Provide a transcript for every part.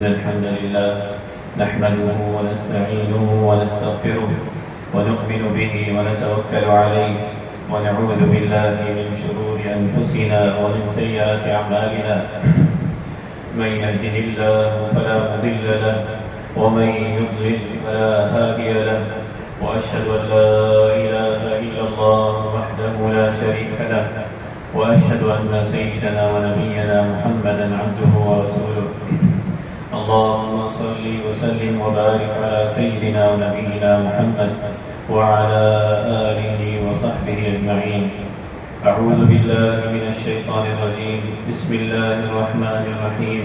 الحمد لله نحمده ونستعينه ونستغفره ونؤمن به ونتوكل عليه ونعوذ بالله من شرور أنفسنا ومن سيئات أعمالنا من يهده الله فلا مضل له ومن يضلل فلا هادي له وأشهد أن لا إله إلا الله وحده لا شريك له وأشهد أن سيدنا ونبينا محمدا عبده ورسوله اللهم صل وسلم وبارك على سيدنا ونبينا محمد وعلى آله وصحبه أجمعين. أعوذ بالله من الشيطان الرجيم. بسم الله الرحمن الرحيم.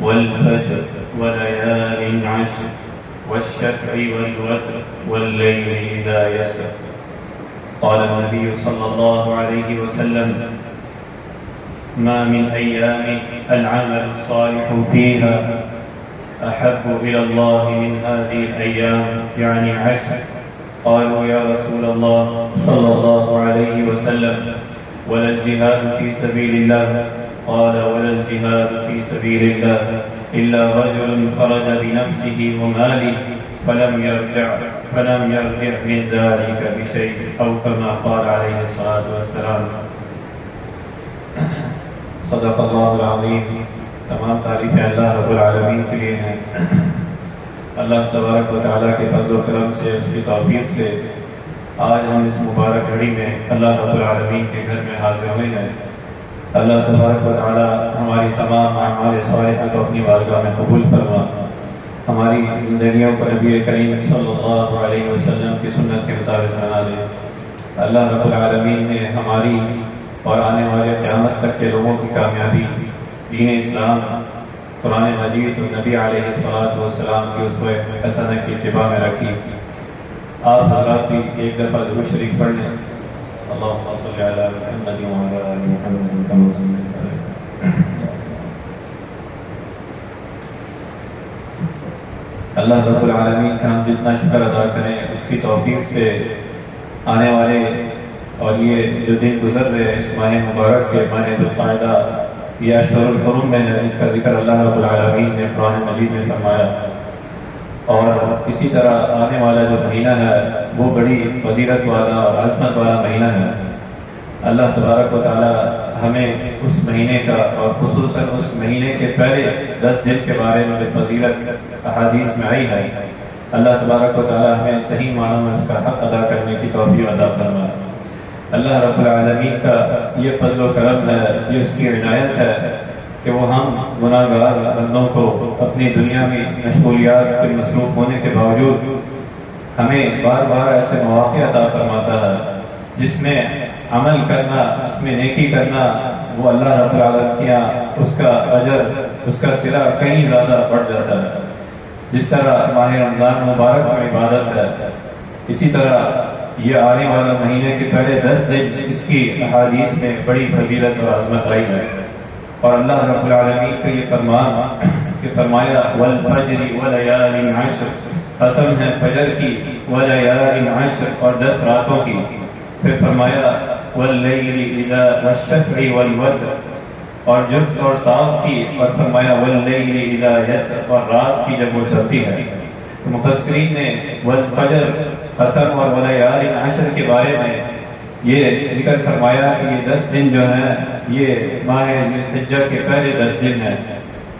والفجر وليال عشر والشفع والوتر والليل إذا يسر. قال النبي صلى الله عليه وسلم: ما من أيام العمل الصالح فيها أحب إلى الله من هذه الأيام، يعني عشر. قالوا يا رسول الله صلى الله عليه وسلم ولا الجهاد في سبيل الله؟ قال: ولا الجهاد في سبيل الله إلا رجل خرج بنفسه وماله فلم يرجع من ذلك بشيء، أو كما قال عليه الصلاة والسلام. صدق اللہ العظیم. تمام تعریفیں اللہ رب العالمین کے لیے ہیں. اللہ تبارک و تعالیٰ کے فضل و کرم سے، اس کی توفیق سے آج ہم اس مبارک گھڑی میں اللہ رب العالمین کے گھر میں حاضر ہوئے ہیں. اللہ تبارک و تعالیٰ ہماری تمام اعمال صالحہ کو اپنی بارگاہ میں قبول فرما، ہماری زندگیوں کو نبی کریم صلی اللہ علیہ وسلم کی سنت کے مطابق بنا دے. اللہ رب العالمین نے ہماری اور آنے والے قیامت تک کے لوگوں کی کامیابی دین اسلام، قرآن مجید اور نبی علیہ الصلاۃ والسلام کی اسوہ حسنہ کی اتباع میں رکھی. آپ حضرات بھی ایک دفعہ درود شریف پڑھ لیں. اللہم صل علی محمد وعلی آل محمد کما صلیت علی. اللہ رب العالمین کا ہم جتنا شکر ادا کریں، اس کی توفیق سے آنے والے اور یہ جو دن گزر رہے ہیں اس ماہ مبارک کے، ماہ ذوالقعدہ، یہ اشہر الحرم میں ہے، جس کا ذکر اللہ رب العالمین نے قرآن مجید میں فرمایا. اور اسی طرح آنے والا جو مہینہ ہے وہ بڑی فضیلت والا اور عظمت والا مہینہ ہے. اللہ تبارک و تعالی ہمیں اس مہینے کا اور خصوصاً اس مہینے کے پہلے 10 دن کے بارے میں جو فضیلت احادیث میں آئی ہے، اللہ تبارک و تعالی ہمیں صحیح معنوں میں اس کا حق ادا کرنے کی توفیق عطا فرمائے. اللہ رب العالمین کا یہ فضل و کرم ہے، یہ اس کی عنایت ہے کہ وہ ہم گناہ گار بندوں کو اپنی دنیا میں مشغولیات میں مصروف ہونے کے باوجود ہمیں بار بار ایسے مواقع عطا فرماتا ہے جس میں عمل کرنا، جس میں نیکی کرنا، وہ اللہ رب العالمین کیا اس کا اجر، اس کا صلہ کہیں زیادہ بڑھ جاتا ہے. جس طرح ماہ رمضان مبارک میں عبادت ہے، اسی طرح یہ آنے والا مہینے کے پہلے 10 دن اس کی احادیث میں بڑی فضیلت اور عظمت آئی ہے. اور اللہ رب العالمین کا یہ فرمان کہ فرمایا: والفجر ولیال عشر، قسم ہے فجر کی، ولیال عشر اور 10 راتوں کی. پھر فرمایا: واللیل اذا والشفع والوتر، اور جفت اور طاق کی. اور فرمایا: واللیل اذا یسر، اور رات کی جب وہ چلتی ہے. مفسرین نے والفجر، قسم اور ولیال عشر کے بارے میں یہ ذکر فرمایا کہ یہ 10 دن جو ہیں یہ ماہ ذی الحجہ کے پہلے 10 دن ہیں،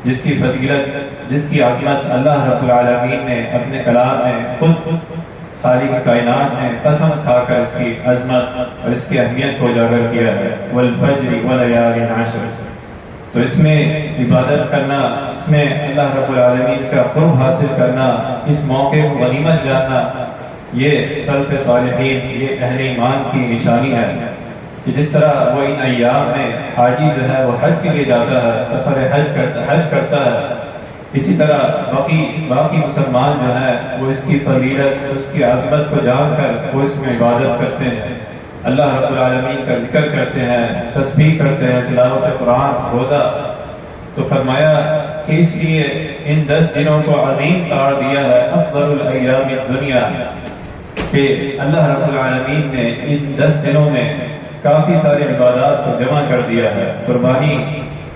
جس کی فضیلت، جس کی عظمت اللہ رب العالمین نے اپنے کلام میں خود خالق کائنات نے قسم کھا کر اس کی عظمت اور اس کی اہمیت کو اجاگر کیا ہے. والفجر ولیال عشر. تو اس میں عبادت کرنا، اس میں اللہ رب العالمین کا قرب حاصل کرنا، اس موقع کو غنیمت جاننا، یہ سلف صالحین، یہ اہل ایمان کی نشانی ہے کہ جس طرح وہ ان ایام میں حاجی جو ہے وہ حج کے لیے جاتا ہے، سفر حج کرتا ہے، اسی طرح باقی مسلمان جو ہے وہ اس کی فضیلت، اس کی عظمت کو جان کر وہ اس میں عبادت کرتے ہیں، اللہ رب العالمین کا ذکر کرتے ہیں، تسبیح کرتے ہیں، تلاوت قرآن، روزہ. تو فرمایا کہ اس لیے ان 10 دنوں کو عظیم قرار دیا ہے، افضل الایام الدنیا، کہ اللہ رب العالمین نے ان 10 دنوں میں کافی سارے عبادات کو جمع کر دیا ہے. قربانی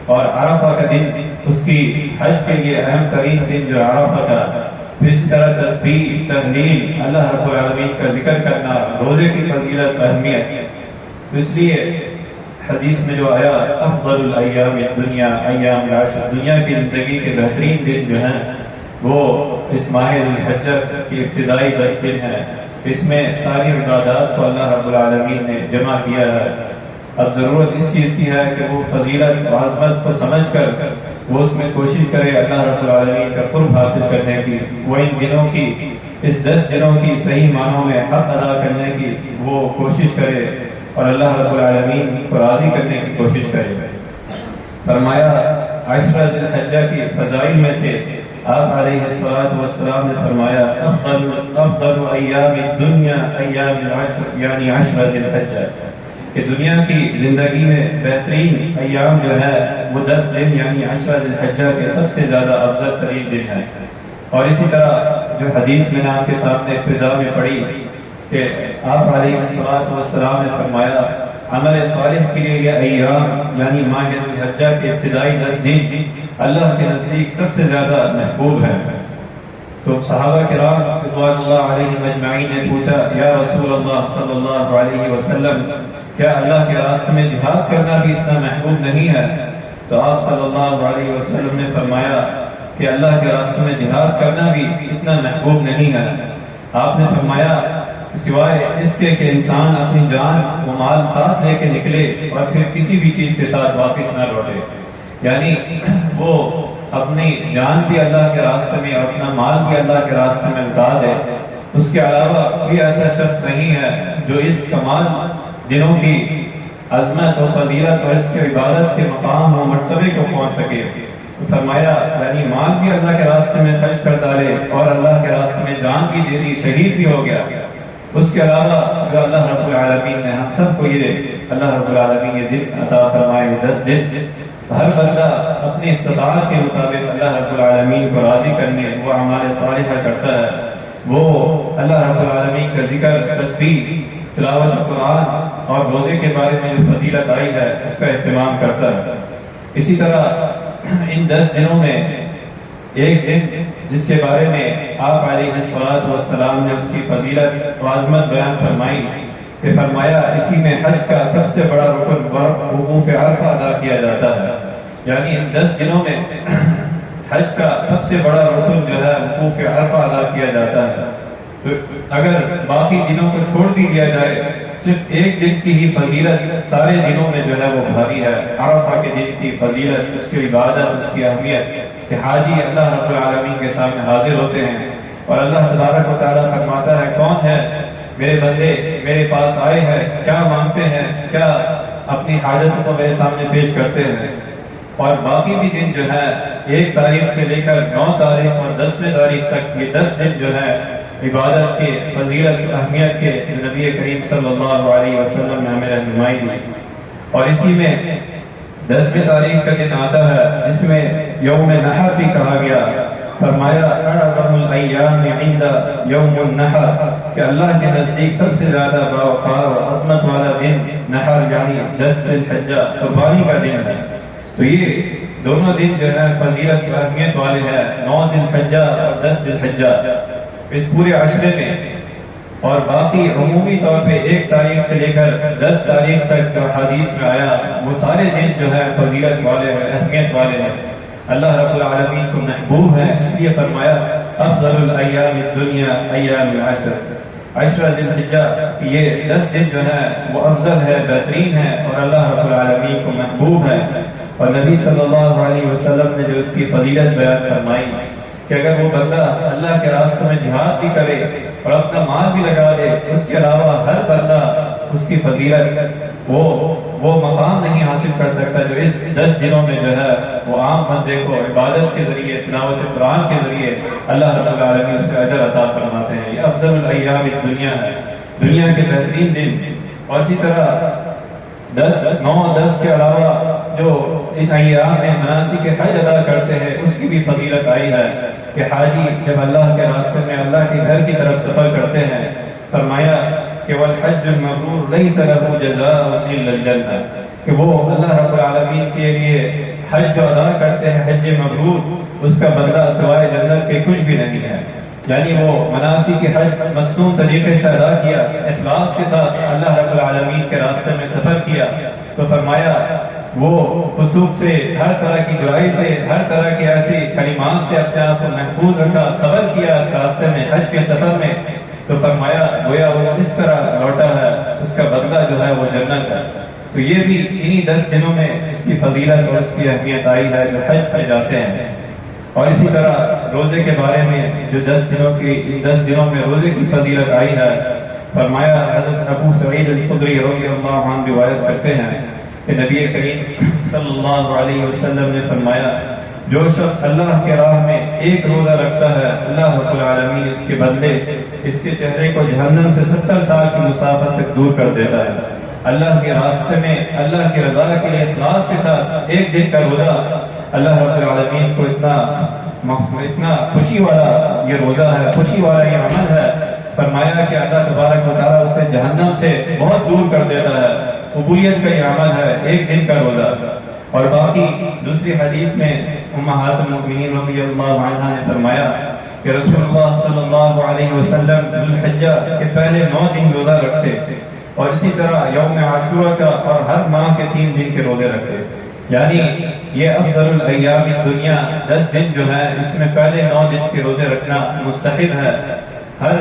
اور عرفہ کا دن اس کی حج کے لیے اہم ترین دن جو عرفہ کا، پھر اس طرح تسبیح، تحلیل، اللہ رب العالمین کا ذکر کرنا، روزے کی فضیلت، اہمیت. اس لیے حدیث میں جو آیا افضل الایام الدنیا ایام العشر، دنیا کی زندگی کے بہترین دن جو ہیں وہ اس ماہ ذی الحجہ کی ابتدائی 10 دن ہیں. اس میں ساری عبادات کو اللہ رب العالمین نے جمع کیا ہے. اب ضرورت اس چیز کی ہے کہ وہ فضیلت و عظمت کو سمجھ کر وہ اس میں کوشش کرے اللہ رب العالمین کا قرب حاصل کرنے کی، وہ ان دنوں کی، اس 10 دنوں کی صحیح معنوں میں حق ادا کرنے کی وہ کوشش کرے اور اللہ رب العالمین کو راضی کرنے کی کوشش کرے. فرمایا عشرہ ذی الحجہ کی فضائل میں سے آپ علیہ السلام نے فرمایا افضل ایام الدنیا ایام العشر، یعنی عشرہ ذی الحجہ، کہ دنیا کی زندگی میں بہترین ایام جو ہے وہ 10 دن یعنی عشرہ ذی الحجہ کے سب سے زیادہ افضل ترین دن ہیں. اور اسی طرح جو حدیث میں نے آپ کے سامنے ابتدا میں پڑھی کہ آپ علیہ السلام نے فرمایا عمل صالح کے لیے یہ ایام یعنی ماہ ذی الحجہ کے ابتدائی 10 دن اللہ کے نزدیک سب سے زیادہ محبوب ہے. تو صحابہ کرام رضوان اللہ علیہم اجمعین نے پوچھا یا رسول اللہ صلی اللہ علیہ وسلم، کیا اللہ کے راستے میں جہاد کرنا بھی اتنا محبوب نہیں ہے؟ تو آپ صلی اللہ علیہ وسلم نے فرمایا کہ اللہ کے راستے میں جہاد کرنا بھی اتنا محبوب نہیں ہے. آپ نے فرمایا سوائے اس کے کہ انسان اپنی جان و مال ساتھ لے کے نکلے اور پھر کسی بھی چیز کے ساتھ واپس نہ لوٹے، یعنی وہ اپنی جان بھی اللہ کے راستے میں اور اپنا مال بھی اللہ کے راستے میں لگا دے. اس کے علاوہ کوئی ایسا شخص نہیں ہے جو اس کمال دنوں کی عظمت و فضیلت اور اس کے عبادت کے مقام و مرتبے کو پہنچ سکے. فرمایا یعنی مال بھی اللہ کے راستے میں خرچ کر ڈالے اور اللہ کے راستے میں جان بھی دے دی، شہید بھی ہو گیا. اس کے علاوہ جو اللہ رب العالمین نے ہم سب کو یہ اللہ رب العالمین یہ دن عطا فرمائے 10 دن، ہر بندہ اپنی استطاعت کے مطابق اللہ رب العالمین کو راضی کرنے وہ اعمال صالحہ کرتا ہے. وہ اللہ رب العالمین کا ذکر، تسبیح، تلاوت قرآن اور روزے کے بارے میں جو فضیلت آئی ہے اس کا اہتمام کرتا ہے. اسی طرح ان 10 دنوں میں ایک دن جس کے بارے میں آپ علیہ السلام نے اس کی فضیلت و عظمت بیان فرمائی کہ فرمایا اسی میں حج کا سب سے بڑا رکن وقوف عرفہ ادا کیا جاتا ہے. یعنی ان 10 دنوں میں حج کا سب سے بڑا رکن جو ہے وقوف عرفہ ادا کیا جاتا ہے. تو اگر باقی دنوں کو چھوڑ بھی دیا جائے صرف ایک دن کی ہی فضیلت سارے دنوں میں جو ہے وہ بھاری ہے. عرفہ کے دن کی فضیلت، اس کی عبادت، اس کی اہمیت کہ حاجی اللہ رب العالمین کے سامنے حاضر ہوتے ہیں اور اللہ تبارک و تعالیٰ فرماتا ہے کون ہے میرے بندے میرے پاس آئے ہیں، کیا مانگتے ہیں، کیا اپنی حاجتوں کو میرے سامنے پیش کرتے ہیں. اور باقی بھی دن جو ہے 1 تاریخ سے لے کر 9 تاریخ اور 10ویں تاریخ تک یہ 10 دن جو ہے عبادت کے، فضیلت، اہمیت کے جو نبی کریم صلی اللہ علیہ وسلم نے ہمیں رہنمائی دی. اور اسی میں 10ویں تاریخ کا دن آتا ہے جس میں یوم نحر بھی کہا گیا. فرمایا اعظم الایام عند یوم النحر، کہ اللہ کے نزدیک سب سے زیادہ باوقار و عظمت والا دن نحر یعنی 10 ذی الحجہ قربانی کا دن ہے. تو یہ دونوں دن جو ہے فضیلت و اہمیت والے ہیں، 9 ذی الحجہ اور 10 ذی الحجہ اس پورے عشرے میں. اور باقی عمومی طور پہ 1 تاریخ سے لے کر 10 تاریخ تک جو حدیث میں آیا وہ سارے دن جو ہے فضیلت والے ہیں، اہمیت والے ہیں، اللہ رب العالمین کو محبوب ہے. اس لیے فرمایا افضل الایام الدنیا ایام العشر، عشرہ ذی الحجہ یہ 10 دن جو ہے وہ افضل ہے، بہترین ہے اور اللہ رب العالمین کو محبوب ہے. اور نبی صلی اللہ علیہ وسلم نے جو اس کی فضیلت بیان فرمائی کہ اگر وہ بندہ اللہ کے راستے میں جہاد بھی کرے اور اپنا مال بھی لگا دے، اس کے علاوہ ہر بندہ اس کی فضیلت وہ مقام نہیں حاصل کر سکتا جو اس 10 دنوں میں جو ہے وہ عام بندے کو عبادت کے ذریعے، تلاوت قرآن کے ذریعے اللہ رب العالمین اس کا اجر عطا فرماتے ہیں. یہ افضل الایام الدنیا ہے، دنیا کے بہترین دن. اور اسی طرح 10، 9، 10 کے علاوہ جو ان ایام میں مناسک حج ادا کرتے ہیں اس کی بھی فضیلت آئی ہے کہ حاجی جب اللہ کے راستے میں اللہ کے گھر کی طرف سفر کرتے ہیں فرمایا کہ والحج المبرور لیس له جزاء الا الجنہ، کہ وہ اللہ رب العالمین کے لیے حج جو ادا کرتے ہیں حج مبرور، اس کا بدلہ سوائے جنت کے کچھ بھی نہیں ہے۔ یعنی وہ مناسک حج مصنون طریقے سے ادا کیا، اخلاص کے ساتھ اللہ رب العالمین کے راستے میں سفر کیا، تو فرمایا وہ فسوق سے، ہر طرح کی برائی سے، ہر طرح کی ایسی کلمات سے اپنے آپ کو محفوظ رکھا، صبر کیا اس راستے میں، حج کے سفر میں، تو فرمایا گویا وہ اس طرح لوٹا ہے، اس کا بدلہ جو ہے وہ جنت ہے۔ تو یہ بھی انہی 10 دنوں میں اس کی فضیلت اور اس کی اہمیت آئی ہے جو حج پہ جاتے ہیں۔ اور اسی طرح روزے کے بارے میں جو 10 دنوں میں روزے کی فضیلت آئی ہے، فرمایا حضرت ابو سعید الخدری رضی اللہ عنہ روایت کرتے ہیں کہ نبی کریم صلی اللہ علیہ وسلم نے فرمایا جو شخص اللہ کے راہ میں ایک روزہ رکھتا ہے، اللہ رب العالمین اس کے بدلے اس کے چہرے کو جہنم سے 70 سال کی مسافت تک دور کر دیتا ہے۔ اللہ کے راستے میں اللہ کی رضا کے لیے اخلاص کے ساتھ ایک دن کا روزہ اللہ رب العالمین کو اتنا خوشی والا یہ روزہ ہے، خوشی والا یہ عمل ہے، فرمایا کہ اللہ تبارک و تعالیٰ اسے جہنم سے بہت دور کر دیتا ہے۔ قبولیت کا یہ عمل ہے ایک دن کا روزہ۔ اور باقی دوسری حدیث میں امہات المؤمنین رضی اللہ عنہا نے فرمایا کہ رسول اللہ صلی اللہ علیہ وسلم ذو الحجہ کے پہلے 9 دن روزہ رکھتے، اور اسی طرح یوم عاشورہ کا اور ہر ماہ کے 3 دن کے روزے رکھتے۔ یعنی یہ افضل الایام الدنیا 10 دن جو ہے اس میں پہلے 9 دن کے روزے رکھنا مستحب ہے۔ ہر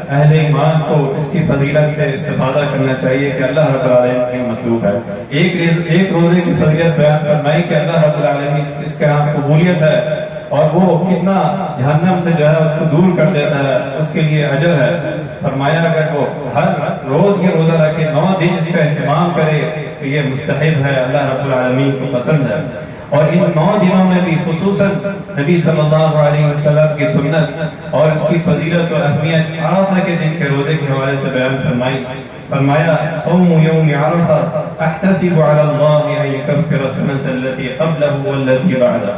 اہل ایمان کو اس کی فضیلت سے استفادہ کرنا چاہیے کہ اللہ رب العالمین کی مطلوب ہے۔ ایک روزے کی فضیلت بیان فرمائی کہ اللہ رب العالمین اس کے ہاں قبولیت ہے، اور وہ کتنا جہنم سے جو ہے اس کو دور کر دیتا ہے، اس کے لیے اجر ہے۔ فرمایا اگر وہ ہر روز یہ روزہ رکھے، 9 دن اس کا اہتمام کرے تو یہ مستحب ہے، اللہ رب العالمین کو پسند ہے۔ اور ان 9 دنوں میں بھی خصوصاً نبی صلی اللہ علیہ وسلم کی سنت اور اس کی فضیلت اور اہمیت عرفہ کے دن کے روزے کے حوالے سے بیان فرمائی۔ فرمایا صوم یوم عرفہ احتسب علی اللہ ان یکفر السنة التي قبلہ والتي بعدہ،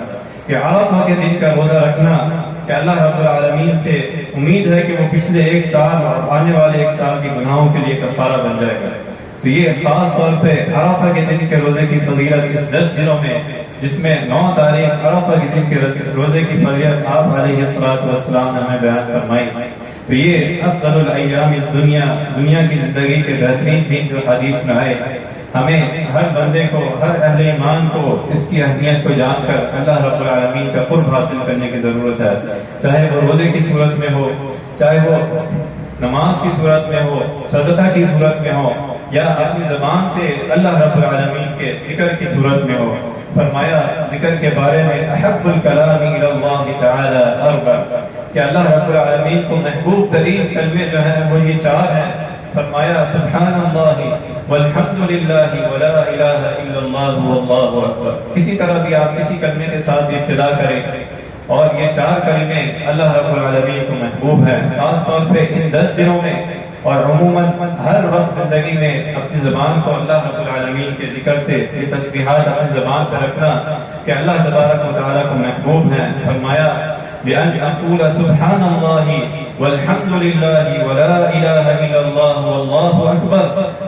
کہ عرفہ کے دن کا روزہ رکھنا کہ اللہ رب العالمین سے امید ہے کہ وہ پچھلے 1 سال اور آنے والے 1 سال کے گناہوں کے لیے کفارہ بن جائے گا۔ تو یہ خاص طور پہ عرفہ کے دن کے روزے کی فضیلت اس 10 دنوں میں، جس میں 9 تاریخ عرفہ کے دن کے روزے کی فضیلت آپ علیہ السلام نے ہمیں بیان فرمائی۔ تو یہ افضل الایام الدنیا، دنیا کی زندگی کے بہترین دن جو حدیث میں آئے، ہمیں ہر بندے کو، ہر اہل ایمان کو اس کی اہمیت کو جان کر اللہ رب العالمین کا قرب حاصل کرنے کی ضرورت ہے، چاہے وہ روزے کی صورت میں ہو، چاہے وہ نماز کی صورت میں ہو، صدقہ کی صورت میں ہو، یا اپنی زبان سے اللہ رب العالمین کے ذکر کی صورت میں ہو۔ فرمایا ذکر کے بارے میں احب الکلام الی اللہ تعالی اربع، کہ اللہ رب العالمین کو محبوب ترین کلمے جو ہیں وہ یہ 4 ہیں۔ فرمایا سبحان اللہ والحمد للہ ولا الہ الا اللہ واللہ اکبر۔ کسی طرح بھی آپ کسی کلمے کے ساتھ ابتدا کریں، اور یہ 4 کلمے اللہ رب العالمین کو محبوب ہیں، خاص طور پہ ان 10 دنوں میں اور عموماً ہر وقت زندگی میں اپنی زبان کو اللہ رب العالمین کے ذکر سے یہ تسبیحات اپنی زبان پر رکھنا کہ اللہ تبارک و تعالیٰ کو محبوب ہیں۔ فرمایا بأن أقول سبحان الله والحمد لله ولا إله إلا الله والله أكبر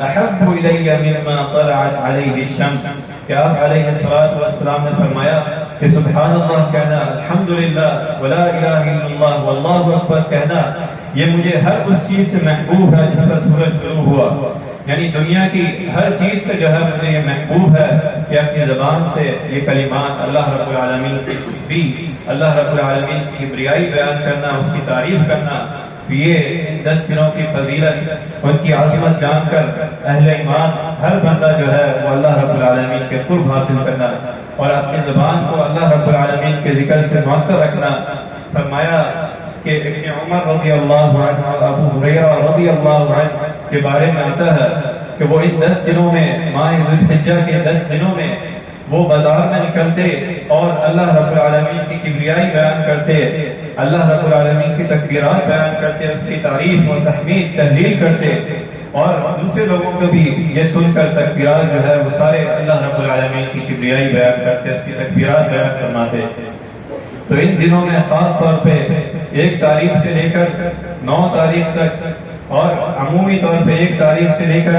أحب إلي مما طلعت عليه الشمس، کہ آپ علیہ السلام نے فرمایا کہ سبحان اللہ کہنا، الحمدللہ ولا الہ الا اللہ واللہ اکبر کہنا، یہ مجھے ہر اس چیز سے محبوب ہے جس پر سورج طلوع ہوا۔ یعنی دنیا کی ہر چیز سے جو ہے مجھے یہ محبوب ہے کہ اپنی زبان سے یہ کلمات اللہ رب العالمین کی تسبیح، اللہ رب العالمین کی کبریائی بیان کرنا، اس کی تعریف کرنا۔ تو یہ 10 دنوں کی فضیلت، ان کی عظمت جان کر اہل ایمان ہر بندہ جو ہے وہ اللہ رب العالمین کے قرب حاصل کرنا اور اپنی زبان کو اللہ رب العالمین کے ذکر سے معطر رکھنا۔ فرمایا کہ ابن عمر رضی اللہ عنہ اور ابو ہریرہ رضی اللہ عنہ کے بارے میں آتا ہے کہ وہ ان 10 دنوں میں، ماہ ذو الحجہ کے 10 دنوں میں وہ بازار میں نکلتے اور اللہ رب العالمین کی کبریائی بیان کرتے، اللہ رب العالمین کی تکبیرات بیان کرتے، اس کی تعریف و تحمید تحلیل کرتے، اور دوسرے لوگوں کو بھی یہ سن کر تکبیرات جو ہے وہ سارے اللہ رب العالمین کی کبریائی بیان کرتے، اس کی تکبیرات بیان فرماتے۔ تو ان دنوں میں خاص طور پہ 1 تاریخ سے لے کر 9 تاریخ تک، اور عمومی طور پہ 1 تاریخ سے لے کر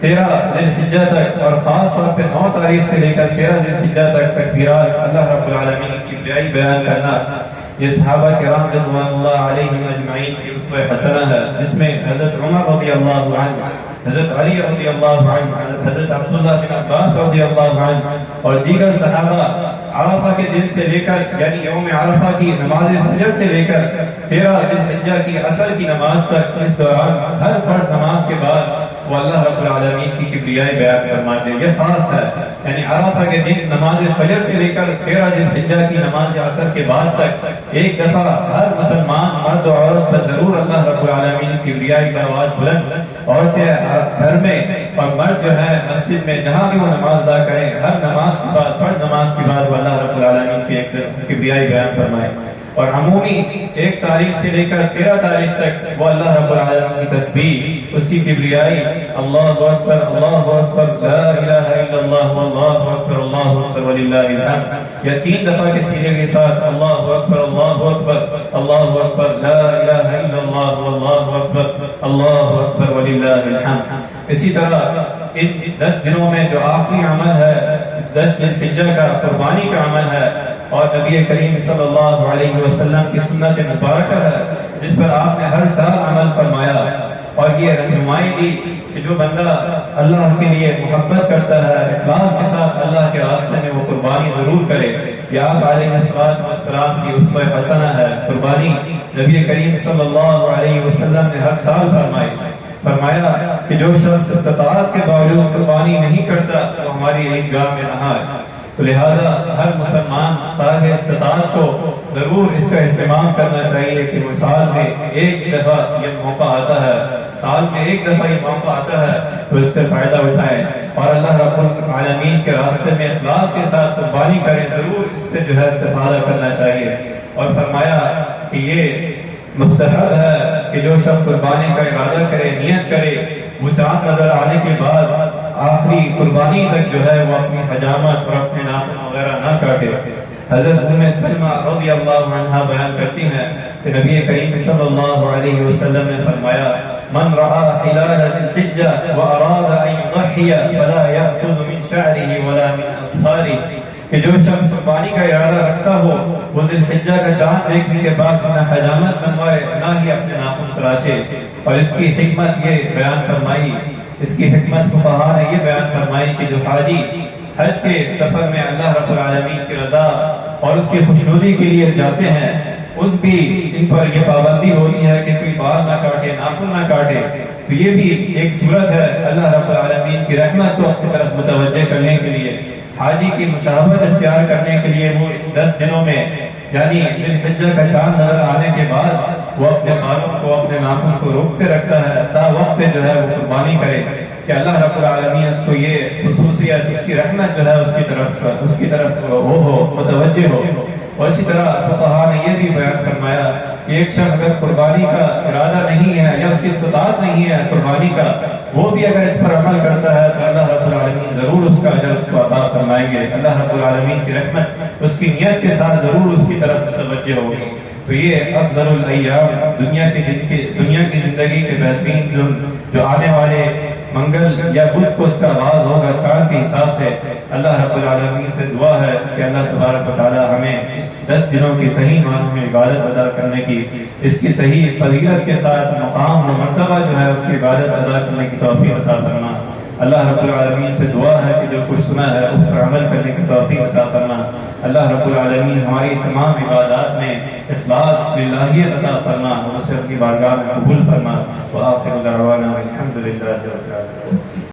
13 ذی الحجہ تک اور خاص طور پہ 9 تاریخ سے لے کر 13 ذی الحجہ تک تکبیرات اللہ رب العالمین کی بڑائی بیان کرنا، یہ صحابہ کرام رضوان اللہ علیہم اجمعین کی اسوہ حسنہ ہے، جس میں حضرت عمر رضی اللہ عنہ، حضرت علی رضی اللہ عنہ، حضرت عبداللہ بن عباس رضی اللہ عنہ اور دیگر صحابہ عرفہ کے دن سے لے کر یعنی یوم عرفہ کی نماز فجر سے لے کر 13 ذی الحجہ کی عصر کی نماز تک، اس دوران ہر فرض نماز کے بعد وہ اللہ رب العالمین کی کبریائی بیان فرماتے ہیں۔ یہ خاص ہے، یعنی عرفہ کے دن نماز فجر سے لے کر 13 ذی الحجہ کی نماز عصر کے بعد تک ایک دفعہ ہر مسلمان مرد و عورت پر ضرور اللہ رب العالمین کی کبریائی کی آواز بلند، عورتیں گھر میں اور مرد جو ہے مسجد میں جہاں بھی وہ نماز ادا کریں، ہر نماز کے بعد فرض نماز کے بعد وہ اللہ رب العالمین کی ایک کبریائی بیان فرمائے، اور عمومی 1 تاریخ سے لے کر 13 تاریخ تک وہ اللہ رب العالمین کی تسبیح، اس کی کبریائی، اللہ اکبر اللہ اکبر لا الہ الا اللہ واللہ اکبر اللہ اکبر وللہ الحمد، یا 3 دفعہ کے سینے کے ساتھ اللہ اکبر اللہ اکبر اللہ اکبر لا الہ الا اللہ واللہ اکبر اللہ اکبر وللہ الحمد۔ اسی طرح ان 10 دنوں میں جو آخری عمل ہے 10 ذی الحجہ کا قربانی کا عمل ہے، اور نبی کریم صلی اللہ علیہ وسلم کی سنت مبارکہ ہے جس پر آپ نے ہر سال عمل فرمایا، اور یہ رہنمائی دی کہ جو بندہ اللہ کے لیے محبت کرتا ہے، اخلاص کے ساتھ اللہ کے راستے میں وہ قربانی ضرور کرے۔ یہ آپ علیہ السلام کی اسوہ حسنہ ہے، قربانی نبی کریم صلی اللہ علیہ وسلم نے ہر سال فرمایا کہ جو شخص استطاعت کے باوجود قربانی نہیں کرتا تو ہماری عیدگاہ میں نہ آئے۔ تو لہذا ہر مسلمان صاحب استطاعت کو ضرور اس کا اہتمام کرنا چاہیے کہ وہ سال میں 1 دفعہ یہ موقع آتا ہے، سال میں 1 دفعہ یہ موقع آتا ہے تو اس سے فائدہ اٹھائیں اور اللہ رب العالمین کے راستے میں اخلاص کے ساتھ قربانی کریں، ضرور اس سے جو ہے استفادہ کرنا چاہیے۔ اور فرمایا کہ یہ مستحب ہے کہ جو شخص قربانی کا ارادہ کرے، نیت کرے، وہ چاند نظر آنے کے بعد آخری قربانی تک جو ہے وہ اپنی حجامت اور اپنے ناخن وغیرہ نہ کاٹے۔ حضرت ام سلمہ رضی اللہ عنہا بیان کرتی ہیں کہ نبی کریم صلی اللہ علیہ وسلم نے فرمایا من رأى هلال ذی الحجہ واراد ان یضحی فلا یأخذ من شعره ولا من اظفاره، کہ جو شخص قربانی کا ارادہ رکھتا ہو وہ ذی الحجہ کا چاند دیکھنے کے بعد نہ حجامت بنوائے نہ ہی اپنے ناخن تراشے۔ اور اس کی حکمت یہ بیان فرمائی، اس کی حکمت فقہا نے یہ بیان فرمائی کہ جو حاجی حج کے سفر میں اللہ رب العالمین کی رضا اور اس کی خوشنودی کے لیے جاتے ہیں، ان پر یہ پابندی ہوتی ہے کہ کوئی بال نہ کاٹے، ناخن نہ کاٹے، تو یہ بھی ایک صورت ہے اللہ رب العالمین کی رحمت کو اپنی طرف متوجہ کرنے کے لیے، حاجی کی مشابہت اختیار کرنے کے لیے وہ 10 دنوں میں یعنی ذی الحجہ کا چاند نظر آنے کے بعد وہ اپنے بالوں کو اپنے ناخن کو روکتے رکھتا ہے تا وقت جو ہے وہ قربانی کرے کہ اللہ رب العالمین اس کو یہ خصوصیت، اس کی رحمت جو ہے اس کی طرف وہ ہو، متوجہ ہو۔ اور اسی طرح فقہا نے یہ بھی بیان فرمایا کہ ایک شخص اگر قربانی کا ارادہ نہیں ہے یا اس کی استطاعت نہیں ہے قربانی کا، وہ بھی اگر اس پر عمل کرتا ہے تو اللہ رب العالمین ضرور اس کا اجر اس کو عطا فرمائیں گے، اللہ رب العالمین کی رحمت اس کی نیت کے ساتھ ضرور اس کی طرف متوجہ ہوگی۔ تو یہ افضل الایام، دنیا کی زندگی کے بہترین جو آنے والے منگل یا بدھ کو اس کا آغاز ہوگا چاند کے حساب سے، اللہ رب العالمین سے دعا ہے کہ اللہ تبارک و تعالی ہمیں اس 10 دنوں کی صحیح معنوں میں عبادت ادا کرنے کی، اس کی صحیح فضیلت کے ساتھ مقام و مرتبہ جو ہے اس کی عبادت ادا کرنے کی توفیق عطا فرما۔ اللہ رب العالمین سے دعا ہے کہ جو کچھ سنا ہے اس پر عمل کرنے کی توفیق عطا فرما۔ اللہ رب العالمین ہماری تمام عبادات میں اخلاص للہیت عطا فرما اور اسے اپنی بارگاہ میں قبول فرما۔ وآخر دعوانا الحمدللہ رب العالمین۔